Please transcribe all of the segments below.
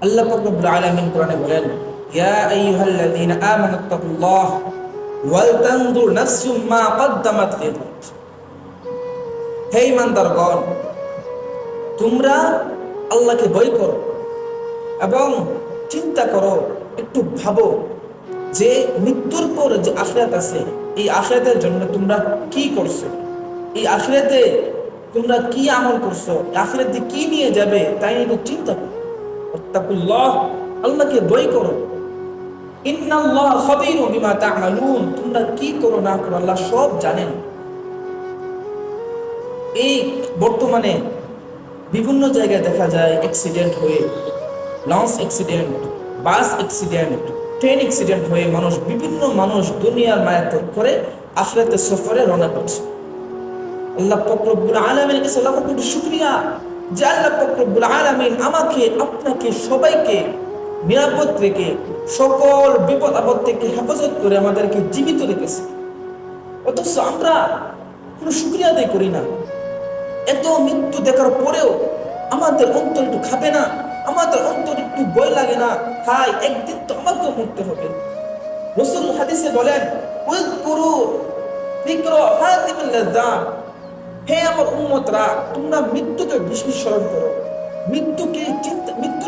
আল্লাহ পাক রব্বুল আলামিন কোরআনে বলেন, ইয়া আইয়ুহাল্লাযীনা আমানুত্তাকুল্লাহ ওয়াল তানজুর নাফসুম মা কদ্দামাত লিগাদ। হে ঈমানদারগণ, তোমরা আল্লাহকে ভয় করো এবং চিন্তা করো, একটু ভাবো যে মৃত্যুর পর যে আখিরাত আছে, এই আখিরাতের জন্য তোমরা কি করছো, এই আখিরাতে তোমরা কি আমল করছো, আখিরাতে কি নিয়ে যাবে তাই নিয়ে চিন্তা করো। ওয়াত্তাকুল্লাহ, আল্লাহকে ভয় করো। ইন্নাল্লাহ খাবীরুম বিমা তা'মালুন, তোমরা কি করো না করো আল্লাহ সব জানেন। এই বর্তমানে বিভিন্ন জায়গায় দেখা যায় অ্যাক্সিডেন্ট হয়ে, launch accident, bus accident, train accident হয়ে বিভিন্ন মানুষ দুনিয়ার মায়া ত্যাগ করে আখিরাতের সফরে রওনা করছে। আল্লাহ পাক রব্বুল আলামিনের কাছে লাখ কোটি শুকরিয়া যে আল্লাহ পাক রব্বুল আলামিন আমাকে, আপনাকে, সবাইকে নিরাপদ রেখে সকল বিপদ আপদ থেকে হেফাজত করে আমাদেরকে জীবিত রেখেছে। অথচ আমরা কোনো শুকরিয়া আদায় করি না। এত মৃত্যু দেখার পরেও আমাদের অন্তর একটু খাবে না, আমাদের অন্তর একটু ভয় লাগে না? হাই, একদিন তো আমাকেও মরতে হবে। রাসূল হাদিসে বলেন, উযকুরু যিকরা হাতিমিল লাযযাত, হে আমার উম্মতরা, তোমরা মৃত্যুকে বেশি স্মরণ করো, মৃত্যু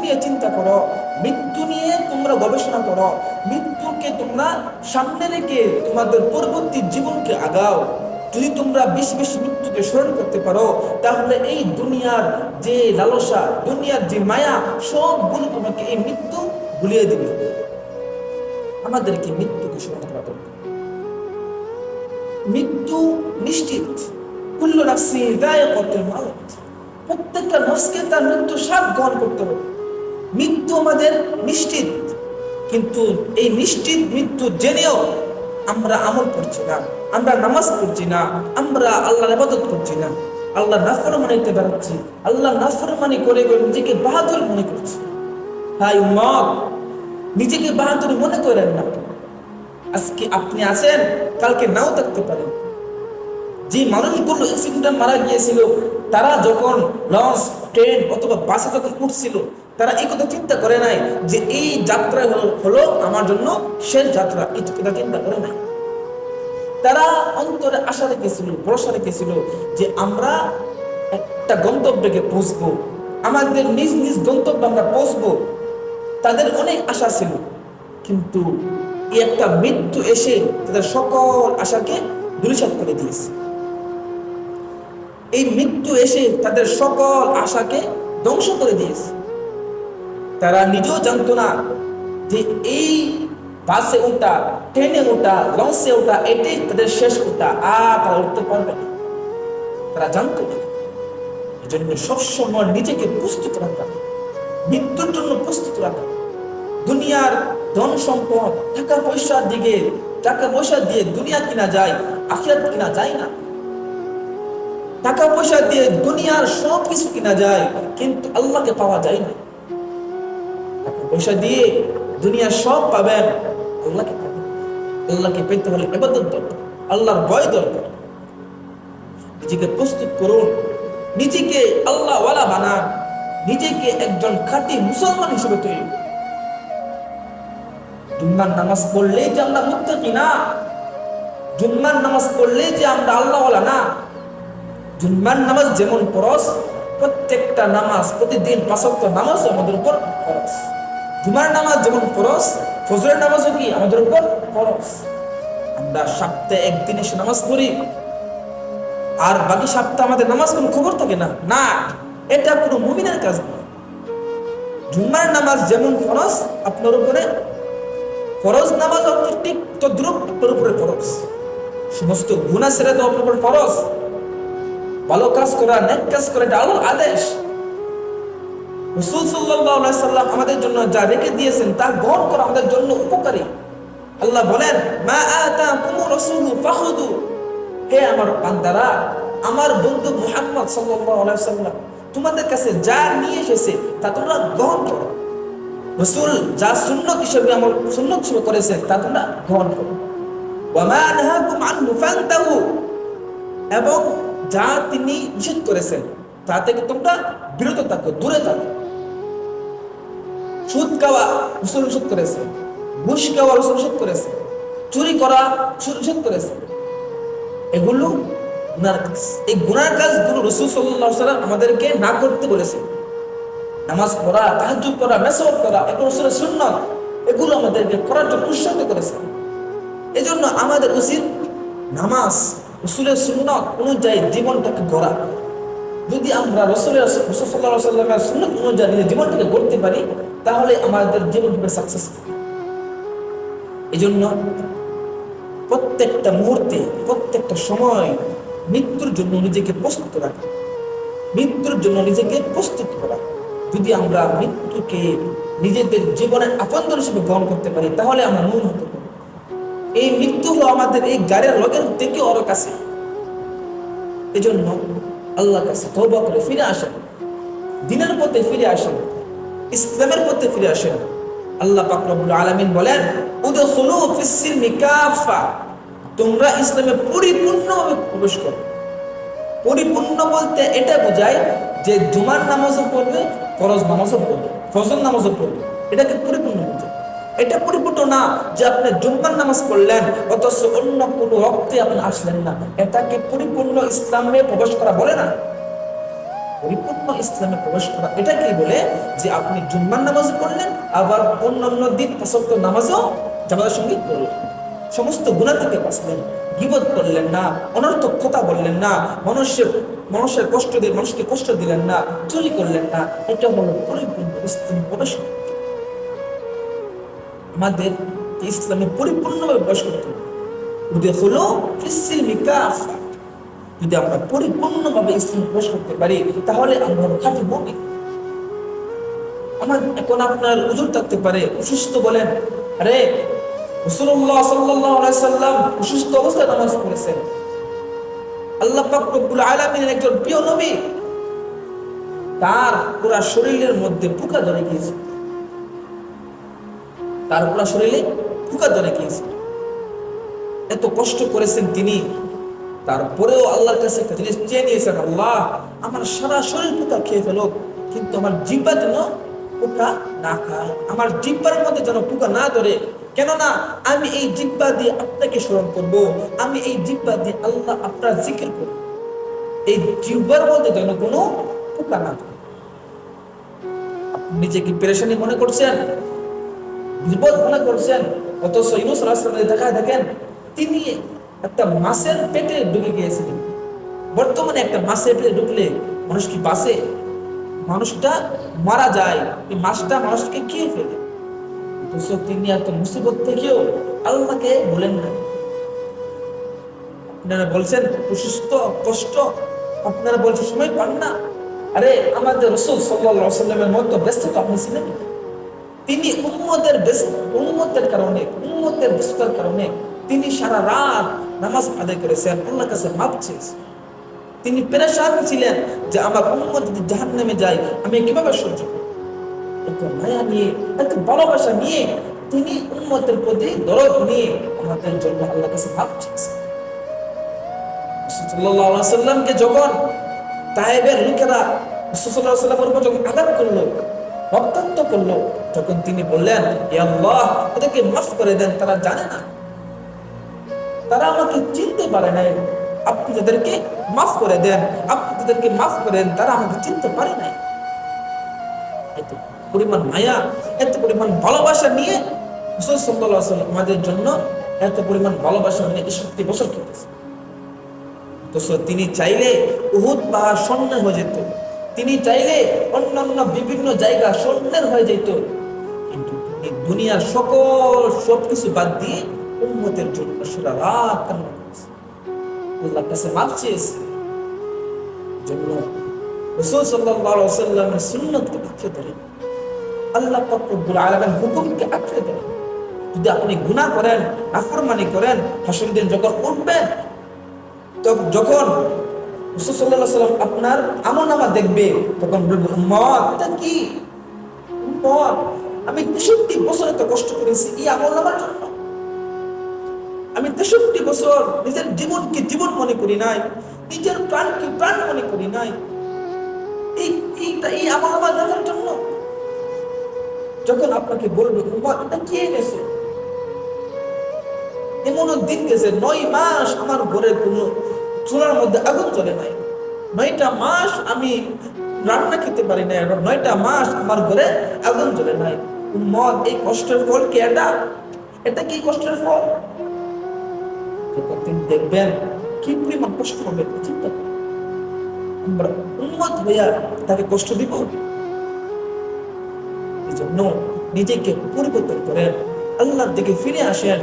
নিয়ে চিন্তা করো, মৃত্যু নিয়ে তোমরা গবেষণা করো, মৃত্যুকে তোমরা সামনে রেখে তোমাদের পরবর্তী জীবনকে আগাও। যদি তোমরা বেশি বেশি মৃত্যুকে স্মরণ করতে পারো, তাহলে এই দুনিয়ার যে লালসা, দুনিয়ার যে মায়া, সবগুলো তোমাকে এই মৃত্যু ভুলিয়ে দেবে। আমাদেরকে মৃত্যুকে স্মরণ করা দরকার। মৃত্যু নিশ্চিত। কুল্লু নাফসিন যায়িকাতুল মাউত, প্রত্যেকটা নফসকে তার মৃত্যু স্বাদ গ্রহণ করতে হবে। মৃত্যু আমাদের নিশ্চিত, কিন্তু এই নিশ্চিত মৃত্যু জেনেও আমরা আমল করছি না, আমরা নামাজ পড়ছি না, আমরা আল্লাহর ইবাদত করছি না, আল্লাহ নাফরমানিতে বেড়াচ্ছি, আল্লাহ নাফরমানি করে করে নিজেকে বাহাদুর মনে করছি। হাই উম্মত, নিজেকে বাহাদুর মনে করেন না। আজকে আপনি আছেন, কালকে নাও থাকতে পারেন। যে মানুষগুলো অ্যাক্সিডেন্টে মারা গিয়েছিল, তারা যখন লঞ্চ, ট্রেন অথবা বাসে যখন উঠছিল, তারা এই কথা চিন্তা করে নাই যে এই যাত্রা হলো আমার জন্য শেষ যাত্রা, এই কথা চিন্তা করে নাই। তারা অন্তরে আশা রেখেছিল, ভরসা রেখেছিল যে আমরা একটা গন্তব্যে পৌঁছবো, আমাদের নিজ নিজ গন্তব্যে আমরা পৌঁছবো। তাদের অনেক আশা ছিল, কিন্তু এই একটা মৃত্যু এসে তাদের সকল আশাকে ধূলিসাৎ করে দিয়েছে। এই মৃত্যু এসে তাদের সকল আশাকে ধ্বংস করে দিয়েছে। তারা নিজেও জানতো না যে এই বাসে ওঠা, ট্রেনে ওঠা, লঞ্চে ওঠা এটাই তাদের শেষ ওঠা, আর তারা উঠতে পারবে না। তারা জানতো না। এই জন্য সবসময় নিজেকে প্রস্তুত রাখা, মৃত্যুর জন্য প্রস্তুত রাখা। দুনিয়ার ধন সম্পদ, টাকা পয়সা দিয়ে দুনিয়া কিনা যায়, আখিরাত কিনা যায় না। টাকা পয়সা দিয়ে দুনিয়ার সব কিছু কিনা যায়, কিন্তু আল্লাহকে পাওয়া যায় না। টাকা পয়সা দিয়ে দুনিয়ার সব পাবেন, আল্লাহকে পাবেন। আল্লাহকে পেতে হলে ইবাদত দরকার, আল্লাহর ভয় দরকার। নিজেকে প্রস্তুত করুন, নিজেকে আল্লাহ ওয়ালা বানান, নিজেকে একজন খাঁটি মুসলমান হিসেবে তৈরি। জুম্মার নামাজ পড়লেই যে আমরা মুত্তাকি না, জুম্মার নামাজ পড়লেই যে আমরা আল্লাহ ওয়ালা না। জুম্মার নামাজ যেমন ফরজ, প্রত্যেকটা নামাজ প্রতিদিন 5 ওয়াক্ত নামাজ আমাদের উপর ফরজ। জুমার নামাজ যেমন ফরজ, ফজরের নামাজও কি আমাদের উপর ফরজ। আমরা সপ্তাহে একদিন এসে নামাজ পড়ি, আর বাকি সপ্তাহ আমাদের নামাজ কোনো খবর থাকে না। না, এটা কোনো মুমিনের কাজ না। জুম্মার নামাজ যেমন ফরজ আপনার উপরে, ফরজ নামাজ ঠিক তদ্রুপ আপনার উপরে ফরজ। সমস্ত গুনাহ ছেড়ে দেওয়া আপনার উপর ফরজ। ভালো কাজ করা, নেক কাজ করা, এটা আল্লাহর আদেশ। রাসূল সাল্লাল্লাহু আলাইহি সাল্লাম আমাদের জন্য যা রেখে দিয়েছেন তা গ্রহণ করা আমাদের জন্য উপকারী। আল্লাহ বলেন, মা আতাকুমুর রাসূলু ফাখুযু, হে আমার বান্দারা, আমার বন্ধু মুহাম্মদ সাল্লাল্লাহু আলাইহি সাল্লাম তোমাদের কাছে যা নিয়ে এসেছে তা তোমরা গ্রহণ করো। রাসূল যা সুন্নাত হিসেবে সুন্নাত হিসেবে করেছেন তা তোমরা গ্রহণ করো। ওয়া মা নাহাকুম আনহু ফান্তাহু, এবং যা তিনি নিষেধ করেছেন তা থেকে তোমরা বিরত থাকো, দূরে থাকো। সুদ খাওয়া রাসূল নিষেধ করেছে, ঘুষ খাওয়া রাসূল নিষেধ করেছে, চুরি করা রাসূল নিষেধ করেছে। এগুলো গুনার কাজ। এই গুনার কাজগুলো রাসূল সাল্লাল্লাহু আলাইহি ওয়াসাল্লাম আমাদেরকে না করতে বলেছে। নামাজ পড়া, তাহাজ্জুদ করা, মেসওয়াক করা, এগুলো রাসূলের সুন্নাত, এগুলো আমাদেরকে করার জন্য উৎসাহিত করেছে। এজন্য আমাদের উচিত নামাজ রাসূলের সুন্নাত অনুযায়ী জীবনটাকে গড়া। যদি আমরা রাসূল সাল্লাল্লাহু আলাইহি ওয়াসাল্লামের সুন্নাত অনুযায়ী জীবনটাকে গড়তে পারি, তাহলে আমাদের জীবন হবে সাকসেসফুল। এজন্য প্রত্যেকটা মুহূর্তে, প্রত্যেকটা সময় মৃত্যুর জন্য নিজেকে প্রস্তুত রাখা, মৃত্যুর জন্য নিজেকে প্রস্তুত করা। যদি আমরা মৃত্যুকে নিজেদের জীবনের আপনজন হিসেবে গ্রহণ করতে পারি, তাহলে আমরা মূল হতে পারি। এই মৃত্যু হলো আমাদের এই গাড়ির লগের থেকে ওর কাছে। এজন্য আল্লাহর কাছে তওবা করে ফিরে আসেন, দ্বীনের পথে ফিরে আসেন, ইসলামের পথে ফিরে আসেন। আল্লাহ পাক রব্বুল আলামিন বলেন, উদখুলু ফিস সিলমি কাফা, তোমরা ইসলামে পরিপূর্ণভাবে প্রবেশ করো। পরিপূর্ণ বলতে এটা বোঝায় যে জুমার নামাজও পড়বে, ফরজ নামাজও পড়বে, ফজর নামাজও পড়বে, এটাকে পরিপূর্ণ বোঝায়। এটা পরিপূর্ণ না যে আপনি জুম্মার নামাজ পড়লেন অথচ অন্য কোনো ওয়াক্তে আপনি আসলেন না, এটাকে পরিপূর্ণ ইসলামে প্রবেশ করা বলে না। পরিপূর্ণ ইসলামে প্রবেশ করা এটাকেই বলে যে আপনি জুম্মার নামাজ পড়লেন, আবার অন্যান্য দিন পাঁচ ওয়াক্ত নামাজও জামাতের সঙ্গে পড়লেন, সমস্ত গুনাহ থেকে বাঁচলেন, গীবত করলেন না, অনর্থক কথা বললেন না, মানুষের কষ্ট দিয়ে মানুষকে কষ্ট দিলেন না, চুরি করলেন না। এটা হলো পরিপূর্ণ ইসলামে প্রবেশ করা। আমাদের ইসলামে পরিপূর্ণভাবে প্রবেশ করতে হবে। উদখুলু ফিস সিলমি কাফা, যদি আমরা পরিপূর্ণভাবে ইসলামে প্রবেশ করতে পারি, তাহলে আমরা খাঁটি মুমিন। আমার এখন আপনার উযর থাকতে পারে, অসুস্থ বলেন, আরে রাসূলুল্লাহ সাল্লাল্লাহু আলাইহি সাল্লাম অসুস্থ অবস্থায় নামাজ পড়েছেন। আল্লাহ পাক রব্বুল আলামিনের একজন প্রিয় নবী, তার পুরো শরীরের মধ্যে পোকা ধরে গিয়েছে, তার পুরো শরীরে পোকা ধরে গিয়েছে। এত কষ্ট করেছেন তিনি, তারপরেও আল্লাহর কাছে একটা জিনিস চেয়ে নিয়েছেন, আল্লাহ আমার সারা শরীর পোকা খেয়ে ফেলো, কিন্তু আমার জিহ্বা যেন পোকা না খায়, আমার জিহ্বার মধ্যে যেন পোকা না ধরে। কেননা আমি এই জিহ্বা দিয়ে আপনাকে স্মরণ করব, আমি এই জিহ্বা দিয়ে আল্লাহ আপনার জিকির করব, এই জিহ্বার মধ্যে যেন কোনো পোকা না ধরে। আপনি নিজেকে পেরেশানি মনে করছেন, বিপদ মনে করছেন, অথচ ইউনূস আলাইহিস সালামের দেখায় দেখেন, তিনি একটা মাছের পেটে ঢুকে গিয়েছিলেন। বর্তমানে একটা মাছের পেটে ঢুকলে মানুষ কি বাঁচে? মানুষটা মারা যায়, এই মাছটা মানুষকে খেয়ে ফেলে। অথচ তিনি এত মুসিবত থেকেও আল্লাহকে বলেন না। আপনারা বলছেন অসুস্থ, কষ্ট, আপনারা বলছেন সময় পান না। আরে আমাদের রাসূল সাল্লাল্লাহু আলাইহি ওয়াসাল্লামের মতো ব্যস্ত তো আপনি ছিলেন। তিনি উম্মতের কারণে, উম্মতের ব্যস্ততার কারণে তিনি সারা রাত নামাজ আদায় করেছেন, আল্লাহর কাছে মাপ চেয়েছেন। তিনি পেরেশান ছিলেন যে আমার উম্মত যদি জাহান্নামে যায় আমি কিভাবে সহ্য করব। এত মায়া নিয়ে, এত ভালোবাসা নিয়ে তিনি উম্মতের প্রতি দরদ নিয়ে আমাদের জন্য আল্লাহর কাছে মাপ চেয়েছেন। রাসূল সাল্লাল্লাহু আলাইহি ওয়াসাল্লামকে যখন তায়েবের লোকেরা রাসূল সাল্লাল্লাহু আলাইহি ওয়াসাল্লামের উপর যখন আঘাত করলো, রক্তাক্ত করলো, তখন তিনি বললেন, হে আল্লাহ ওদেরকে মাফ করে দেন, তারা জানে না, তারা আমাকে চিনতে পারে নাই, আপনি তাদেরকে মাফ করে দেন, আপনি তাদেরকে মাফ করেন, তারা আমাকে চিনতে পারে নাই। এত পরিমাণ মায়া, এত পরিমাণ ভালোবাসা নিয়ে রাসূল সাল্লাল্লাহু আলাইহি ওয়াসাল্লাম আমাদের জন্য এত পরিমাণ ভালোবাসা নিয়ে 61 বছর কেটেছে। তো তিনি চাইলে উহুদ পাহাড় স্বর্ণের হয়ে যেত, তিনি চাইলে অন্যান্য বিভিন্ন জায়গা স্বর্ণের হয়ে যেত, কিন্তু তিনি দুনিয়ার সবকিছু বাদ দিয়ে উম্মতের জন্য সারা রাত কান্না করেছে, আল্লাহর কাছে মাফ চেয়েছে। জন্য রাসূল সাল্লাল্লাহু আলাইহি ওয়াসাল্লামের সুন্নাতকে আঁকড়ে ধরেন, আল্লাহ পাক রব্বুল আলামিনের হুকুমকে আঁকড়ে ধরেন। যদি আপনি গুনাহ করেন, নাফরমানি করেন, হাসর দিন যখন উঠবেন, যখন রাসূল সাল্লাল্লাহু আলাইহি ওয়াসাল্লাম আপনার আমলনামা দেখবে, তখন বলবে, উম্মত এটা কি? উম্মত আমি 63 বছর এত কষ্ট করেছি এই আমলনামার জন্য, আমি 63 বছর নিজের জীবনকে জীবন মনে করি নাই, নিজের প্রাণকে প্রাণ মনে করি নাই, এই আমলনামা দেখার জন্য। যখন আপনাকে বলবে উম্মত এটা কি এনেছো, এমনও দিন গেছে 9 মাস আমার ঘরের কোনো চুলার মধ্যে আগুন জ্বলে নাই, 9টা মাস আমি রান্না খেতে পারি না, 9টা মাস আমার ঘরে আগুন জ্বলে নাই। উম্মত এই কষ্টের ফল কি এটা? এটা কি কষ্টের ফল? যখন তিনি দেখবেন কি পরিমাণ কষ্ট হবে চিন্তা করুন। আমরা উম্মত হইয়া তাকে কষ্ট দিব? এই জন্য নিজেকে পরিবর্তন করেন, আল্লাহর দিকে ফিরে আসেন,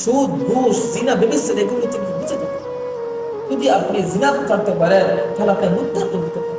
সুদ ঘুষ জিনা ব্যবস্থা এগুলো থেকে বেঁচে থাকুন। যদি আপনি জিনা করতে পারেন তাহলে আপনি মুক্তার করতে পারেন।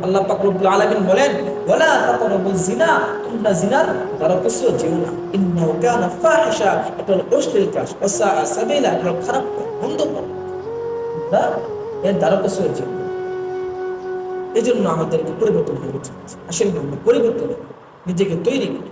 আল্লাহ পাক রব্বুল আলামিন বলেন, ওয়ালা তাকরাবুজ জিনা, তোমরা জিনার দ্বারা কিছু যেও না, ইন্নাহু কানা ফাহিশা, এটা হলো অশ্লীল কাজ, ওয়াসা সাবিলা, এটা হলো খারাপ কাজ, মন্দ কাজ, তোমরা এর দ্বারা কিছু যেও না। এই জন্য আমাদেরকে পরিবর্তন হয়ে উচিত। আসলে আমরা পরিবর্তন নিজেকে তৈরি করি।